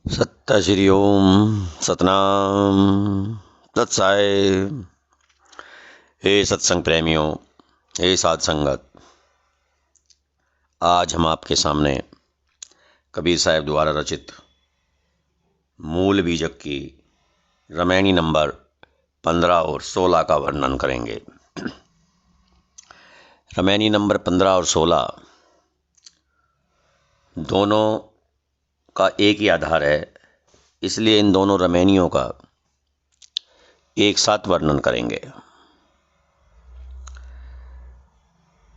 सत्ता श्री ओम सतनाम तत्साय। हे सत्संग प्रेमियों, हे साध संगत, आज हम आपके सामने कबीर साहब द्वारा रचित मूल बीजक की रामायणी नंबर 15 और 16 का वर्णन करेंगे। रामायणी नंबर 15 और 16 दोनों का एक ही आधार है, इसलिए इन दोनों रामायणियों का एक साथ वर्णन करेंगे।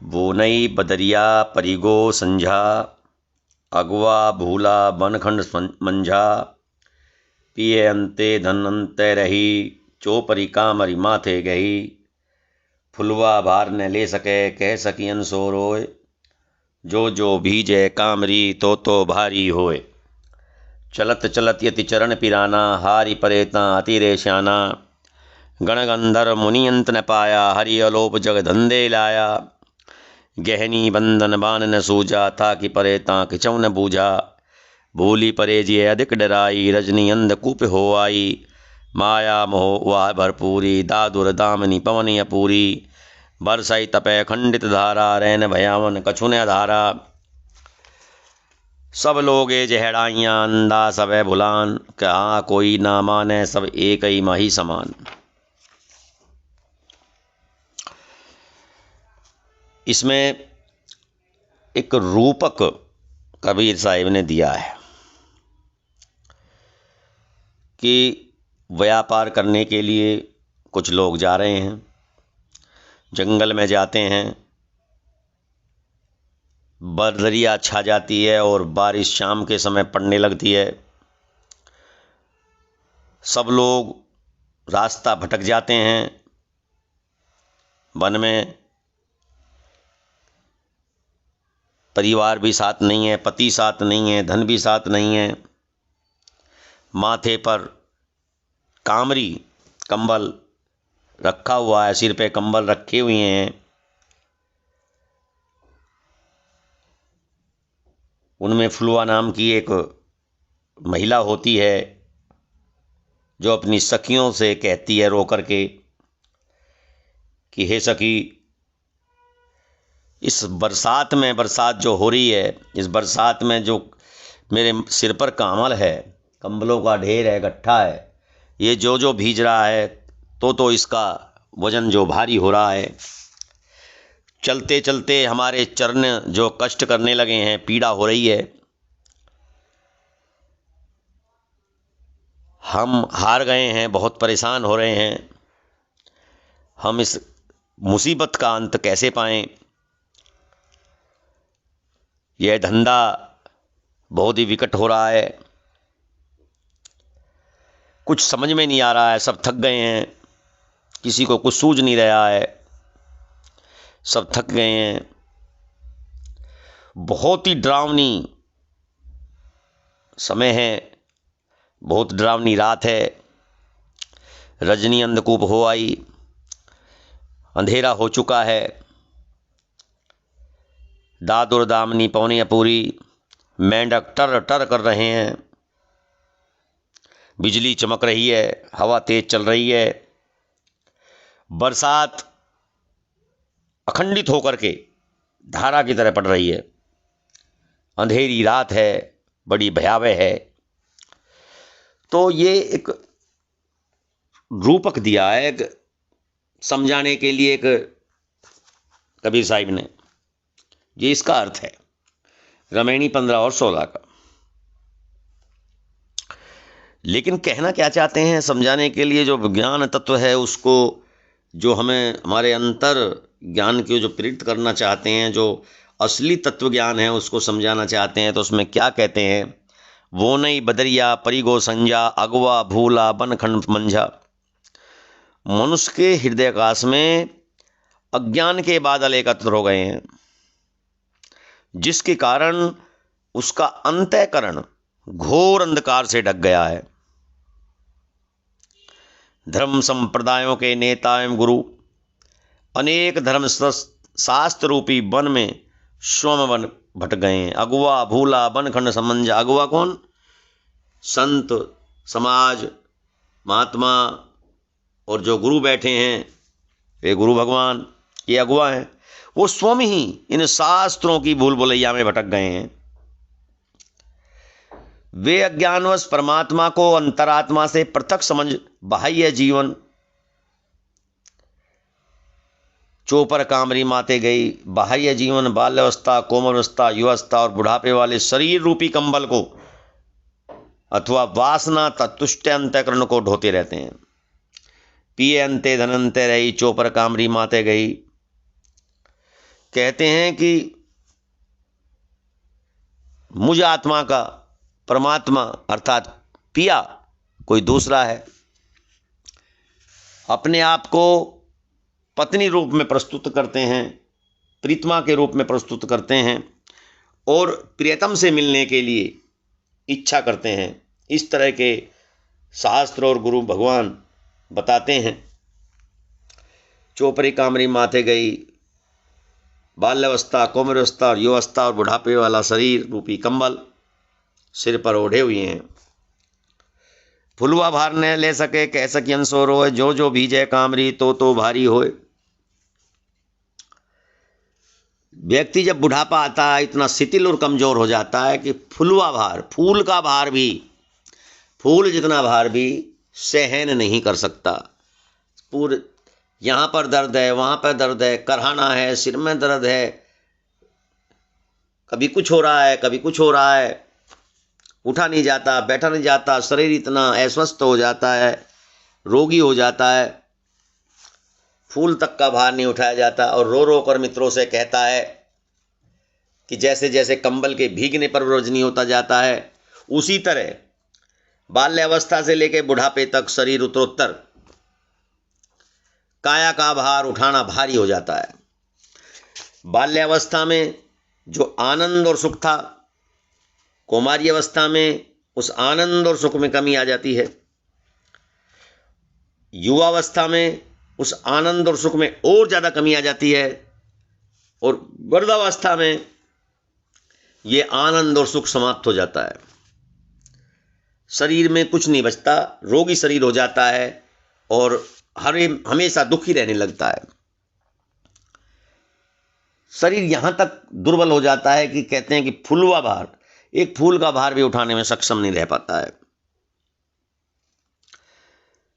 वो नई बदरिया परिगो संझा, अगवा भूला बनखंड मंझा, पिए अंते धन अंते रही, चौपरी कामरी माथे गही, फुलवा भार न ले सके कह सकियन सो रोय, जो भीजे कामरी तो भारी होए, चलत चलत यति चरण पिराना, हारि परेता अतिरे श्याना, गण गंधर्व मुनियंत न पाया, हरि अलोप जग धंधे लाया, गहनी बंधन बान न सूझा, था कि परेता किचौ न बूझा, भूली परे जिय अधिक डराई, रजनी अंध कूप हो आई, माया मोह वाह भरपूरी, दादुर दामनी पवन अपूरी, बरसाई तपय खंडित धारा, रैन भयावन कछु न धारा, सब लोगे जहड़ाइयाँ अंधा सबे भुलान, कहा कोई ना माने सब एक ही माही समान। इसमें एक रूपक कबीर साहिब ने दिया है कि व्यापार करने के लिए कुछ लोग जा रहे हैं, जंगल में जाते हैं, बदरिया छा जाती है और बारिश शाम के समय पड़ने लगती है, सब लोग रास्ता भटक जाते हैं। वन में परिवार भी साथ नहीं है, पति साथ नहीं है, धन भी साथ नहीं है, माथे पर कामरी कंबल रखा हुआ है, सिर पे कंबल रखे हुए हैं, उनमें फुलवा नाम की एक महिला होती है जो अपनी सखियों से कहती है रो करके कि हे सखी, इस बरसात में, बरसात जो हो रही है, इस बरसात में जो मेरे सिर पर कामल है, कंबलों का ढेर है, गट्ठा है, ये जो भीज रहा है तो इसका वजन जो भारी हो रहा है, चलते चलते हमारे चरण जो कष्ट करने लगे हैं, पीड़ा हो रही है, हम हार गए हैं, बहुत परेशान हो रहे हैं, हम इस मुसीबत का अंत कैसे पाएं? यह धंधा बहुत ही विकट हो रहा है, कुछ समझ में नहीं आ रहा है, सब थक गए हैं, किसी को कुछ सूझ नहीं रहा है, सब थक गए हैं। बहुत ही डरावनी समय है, बहुत डरावनी रात है, रजनी अंधकूप हो आई, अंधेरा हो चुका है, दादुर दामनी पवनी अपूरी, मेंढक टर टर कर रहे हैं, बिजली चमक रही है, हवा तेज चल रही है, बरसात अखंडित होकर के धारा की तरह पड़ रही है, अंधेरी रात है, बड़ी भयावह है। तो ये एक रूपक दिया है, एक समझाने के लिए, एक कबीर साहिब ने, ये इसका अर्थ है रामायणी 15 और 16 का। लेकिन कहना क्या चाहते हैं, समझाने के लिए जो ज्ञान तत्व है उसको, जो हमें हमारे अंतर ज्ञान को जो प्रेरित करना चाहते हैं, जो असली तत्व ज्ञान है उसको समझाना चाहते हैं, तो उसमें क्या कहते हैं, वो नई बदरिया परिगो संजा, अगवा भूला बनखंड मंझा। मनुष्य के हृदय आकाश में अज्ञान के बादल एकत्र हो गए हैं, जिसके कारण उसका अंतःकरण घोर अंधकार से ढक गया है। धर्म संप्रदायों के नेता एवं गुरु अनेक धर्म शास्त्र रूपी वन में स्वयं वन भट गए हैं। अगुआ भूला बनखंड समंजा, अगुआ कौन? संत समाज, महात्मा और जो गुरु बैठे हैं, वे गुरु भगवान, ये अगुआ हैं, वो स्वयं ही इन शास्त्रों की भूल भुलैया में भटक गए हैं। वे अज्ञानवश परमात्मा को अंतरात्मा से पृथक समझ बाह्य जीवन चौपर कामरी माते गई, बाह्य जीवन बाल्यावस्था, कोमलावस्था, युवावस्था और बुढ़ापे वाले शरीर रूपी कंबल को अथवा वासना तत्तुष्ट अंतःकरण को ढोते रहते हैं। पिए अंते धनंते रही, चौपर कामरी माते गई। कहते हैं कि मुझ आत्मा का परमात्मा अर्थात पिया कोई दूसरा है। अपने आप को पत्नी रूप में प्रस्तुत करते हैं, प्रीतमा के रूप में प्रस्तुत करते हैं और प्रियतम से मिलने के लिए इच्छा करते हैं। इस तरह के शास्त्र और गुरु भगवान बताते हैं। चौपरी कामरी माथे गई, बाल्यावस्था, कोमलावस्था और युवावस्था और बुढ़ापे वाला शरीर रूपी कंबल सिर पर ओढ़े हुए हैं। फुलवा भार न ले सके, कह सकी अंसो रोए, जो जो भीजे कामरी तो भारी होए। व्यक्ति जब बुढ़ापा आता है इतना शिथिल और कमजोर हो जाता है कि फुलवा भार, फूल का भार भी, फूल जितना भार भी सहन नहीं कर सकता। पूरे यहाँ पर दर्द है, वहाँ पर दर्द है, करहाना है, सिर में दर्द है, कभी कुछ हो रहा है, कभी कुछ हो रहा है, उठा नहीं जाता, बैठा नहीं जाता, शरीर इतना अस्वस्थ हो जाता है, रोगी हो जाता है, फूल तक का भार नहीं उठाया जाता और रो रो कर मित्रों से कहता है कि जैसे जैसे कंबल के भीगने पर रजनी होता जाता है, उसी तरह बाल्यावस्था से लेकर बुढ़ापे तक शरीर उत्तरोत्तर काया का भार उठाना भारी हो जाता है। बाल्यावस्था में जो आनंद और सुख था, कौमारी अवस्था में उस आनंद और सुख में कमी आ जाती है। युवावस्था में उस आनंद और सुख में और ज़्यादा कमी आ जाती है और वृद्धावस्था में ये आनंद और सुख समाप्त हो जाता है। शरीर में कुछ नहीं बचता, रोगी शरीर हो जाता है और हमेशा दुखी रहने लगता है। शरीर यहाँ तक दुर्बल हो जाता है कि कहते हैं कि फुलवा भार, एक फूल का भार भी उठाने में सक्षम नहीं रह पाता है।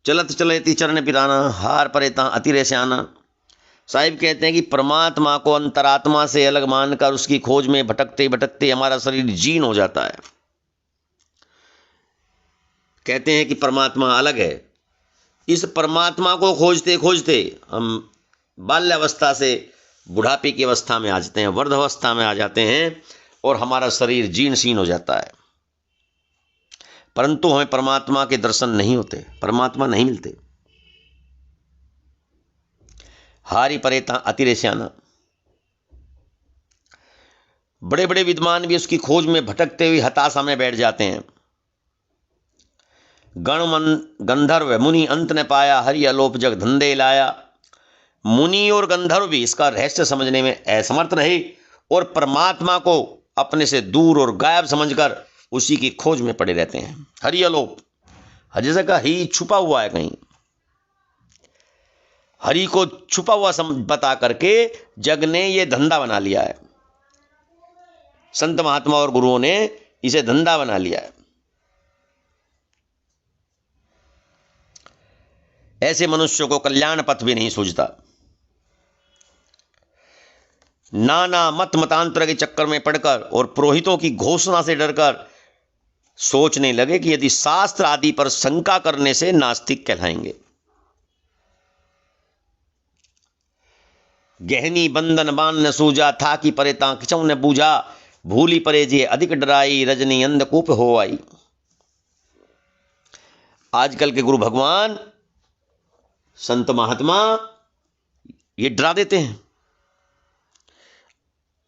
चलत चलेती चरण पिराना, हार परे ता अतिरे स्याना। साहिब कहते हैं कि परमात्मा को अंतरात्मा से अलग मानकर उसकी खोज में भटकते भटकते हमारा शरीर जीर्ण हो जाता है। कहते हैं कि परमात्मा अलग है। इस परमात्मा को खोजते खोजते हम बाल्यावस्था से बुढ़ापे की अवस्था में आ जाते हैं, वृद्धावस्था में आ जाते हैं और हमारा शरीर जीर्ण शीर्ण हो जाता है। परंतु हमें परमात्मा के दर्शन नहीं होते, परमात्मा नहीं मिलते। हारी परेता अतिरेश्याना। बड़े बड़े विद्वान भी उसकी खोज में भटकते हुए हताशा में बैठ जाते हैं। गण गंधर्व मुनि अंत ने पाया, हरि अलोप जग धंधे लाया। मुनि और गंधर्व भी इसका रहस्य समझने में असमर्थ रहे और परमात्मा को अपने से दूर और गायब समझकर उसी की खोज में पड़े रहते हैं। हरि अलोप, जैसे का ही छुपा हुआ है कहीं, हरि को छुपा हुआ बता करके जग ने ये धंधा बना लिया है। संत महात्मा और गुरुओं ने इसे धंधा बना लिया है। ऐसे मनुष्यों को कल्याण पथ भी नहीं सूझता। नाना मत मतांतर के चक्कर में पड़कर और पुरोहितों की घोषणा से डरकर सोचने लगे कि यदि शास्त्र आदि पर शंका करने से नास्तिक कहलाएंगे। गहनी बंधन बान न सूझा, था कि परे ता किचौ न बूझा। भूली परे जे अधिक डराई, रजनी अंधकूप हो आई। आजकल के गुरु भगवान संत महात्मा ये डरा देते हैं,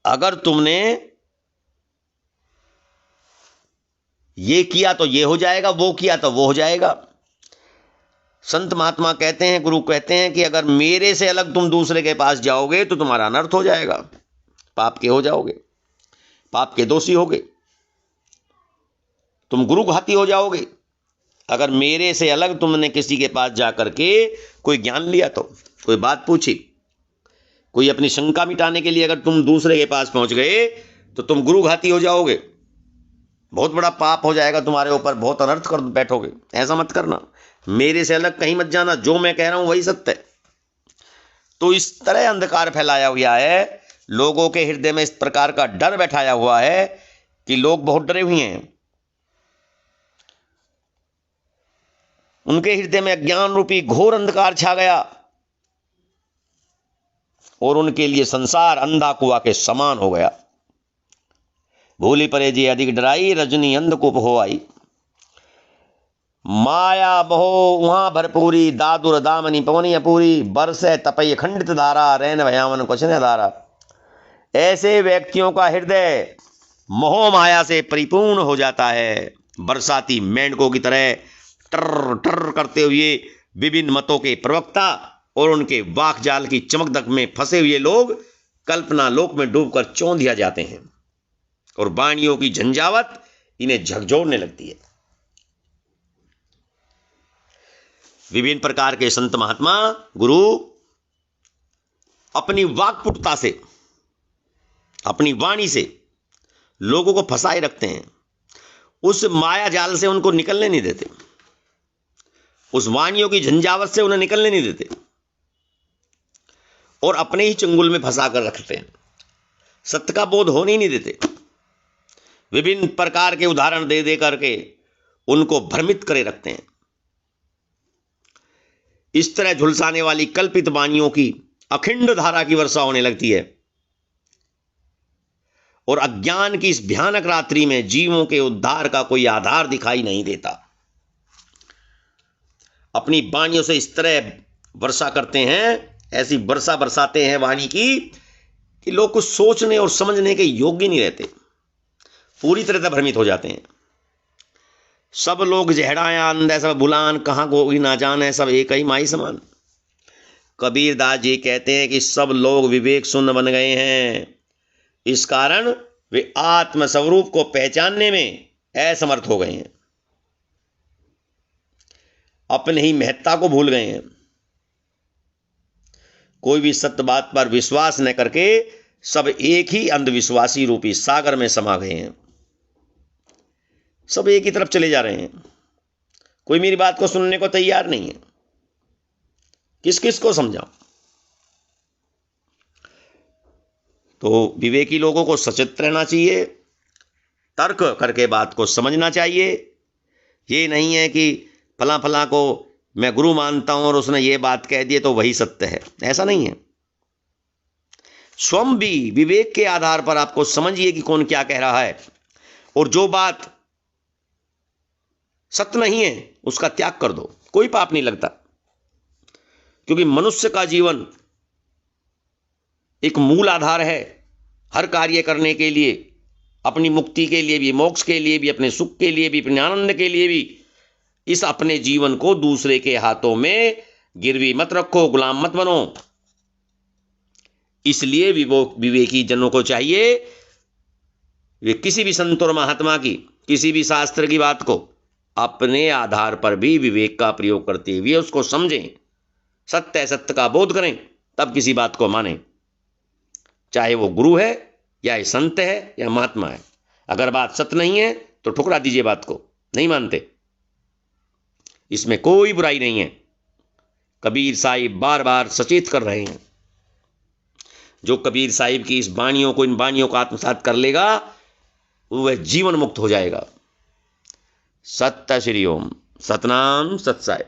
अगर तुमने ये किया तो ये हो जाएगा, वो किया तो वो हो जाएगा। संत महात्मा कहते हैं, गुरु कहते हैं कि अगर मेरे से अलग तुम दूसरे के पास जाओगे तो तुम्हारा अनर्थ हो जाएगा, पाप के हो जाओगे, पाप के दोषी होगे। तुम गुरु घाती हो जाओगे। अगर मेरे से अलग तुमने किसी के पास जा करके कोई ज्ञान लिया, तो कोई बात पूछी, कोई अपनी शंका मिटाने के लिए अगर तुम दूसरे के पास पहुंच गए तो तुम गुरु घाती हो जाओगे, बहुत बड़ा पाप हो जाएगा तुम्हारे ऊपर, बहुत अनर्थ कर बैठोगे। ऐसा मत करना, मेरे से अलग कहीं मत जाना, जो मैं कह रहा हूं वही सत्य है। तो इस तरह अंधकार फैलाया हुआ है, लोगों के हृदय में इस प्रकार का डर बैठाया हुआ है कि लोग बहुत डरे हुए हैं। उनके हृदय में अज्ञान रूपी घोर अंधकार छा गया और उनके लिए संसार अंधा कुआ के समान हो गया। भूली परे जी अधिक डराई, रजनी अंधकूप हो आई। माया मोह वहां भरपूरी, दादुर दामनी पवनी अपूरी, बरसे तपई खंडित धारा, रैन भयावन कुछ न धारा। ऐसे व्यक्तियों का हृदय मोह माया से परिपूर्ण हो जाता है। बरसाती मेंढकों की तरह टर टर करते हुए विभिन्न मतों के प्रवक्ता और उनके वाक जाल की चमकदक में फंसे हुए लोग कल्पना लोक में डूबकर चौंधिया जाते हैं और वाणियों की झंझावत इन्हें झकझोरने लगती है। विभिन्न प्रकार के संत महात्मा गुरु अपनी वाक्पुटता से, अपनी वाणी से लोगों को फंसाए रखते हैं। उस माया जाल से उनको निकलने नहीं देते, उस वाणियों की झंझावत से उन्हें निकलने नहीं देते और अपने ही चंगुल में फंसा कर रखते हैं। सत्य का बोध होने ही नहीं देते। विभिन्न प्रकार के उदाहरण दे दे करके उनको भ्रमित करे रखते हैं। इस तरह झुलसाने वाली कल्पित वाणियों की अखंड धारा की वर्षा होने लगती है और अज्ञान की इस भयानक रात्रि में जीवों के उद्धार का कोई आधार दिखाई नहीं देता। अपनी वाणियों से इस तरह वर्षा करते हैं, ऐसी वर्षा बरसाते हैं वाणी की कि लोग कुछ सोचने और समझने के योग्य नहीं रहते, पूरी तरह से भ्रमित हो जाते हैं। सब लोग जहड़ाया अंधे सब भुलान, कहाँ कोई ना जाने सब एक ही माई समान। कबीरदास जी कहते हैं कि सब लोग विवेक शून्य बन गए हैं, इस कारण वे आत्म स्वरूप को पहचानने में असमर्थ हो गए हैं, अपने ही महत्ता को भूल गए हैं। कोई भी सत्य बात पर विश्वास न करके सब एक ही अंधविश्वासी रूपी सागर में समा गए हैं। सब एक ही तरफ चले जा रहे हैं, कोई मेरी बात को सुनने को तैयार नहीं है। किस किस को समझाऊं? तो विवेकी लोगों को सचेत रहना चाहिए, तर्क करके बात को समझना चाहिए। ये नहीं है कि फला फला को मैं गुरु मानता हूं और उसने ये बात कह दी तो वही सत्य है, ऐसा नहीं है। स्वयं भी विवेक के आधार पर आपको समझिए कि कौन क्या कह रहा है, और जो बात सत्य नहीं है उसका त्याग कर दो, कोई पाप नहीं लगता। क्योंकि मनुष्य का जीवन एक मूल आधार है हर कार्य करने के लिए, अपनी मुक्ति के लिए भी, मोक्ष के लिए भी, अपने सुख के लिए भी, अपने आनंद के लिए भी। इस अपने जीवन को दूसरे के हाथों में गिरवी मत रखो, गुलाम मत बनो। इसलिए विवेकी जनों को चाहिए वे किसी भी संत और महात्मा की, किसी भी शास्त्र की बात को अपने आधार पर भी विवेक का प्रयोग करते हुए उसको समझें, सत्य सत्य का बोध करें, तब किसी बात को मानें, चाहे वो गुरु है या संत है या महात्मा है। अगर बात सत्य नहीं है तो ठुकरा दीजिए, बात को नहीं मानते, इसमें कोई बुराई नहीं है। कबीर साहिब बार बार सचेत कर रहे हैं। जो कबीर साहिब की इस वाणियों को, इन वाणियों को आत्मसात कर लेगा वह जीवन मुक्त हो जाएगा। सत्य श्री ओम। सतनाम सत्साय।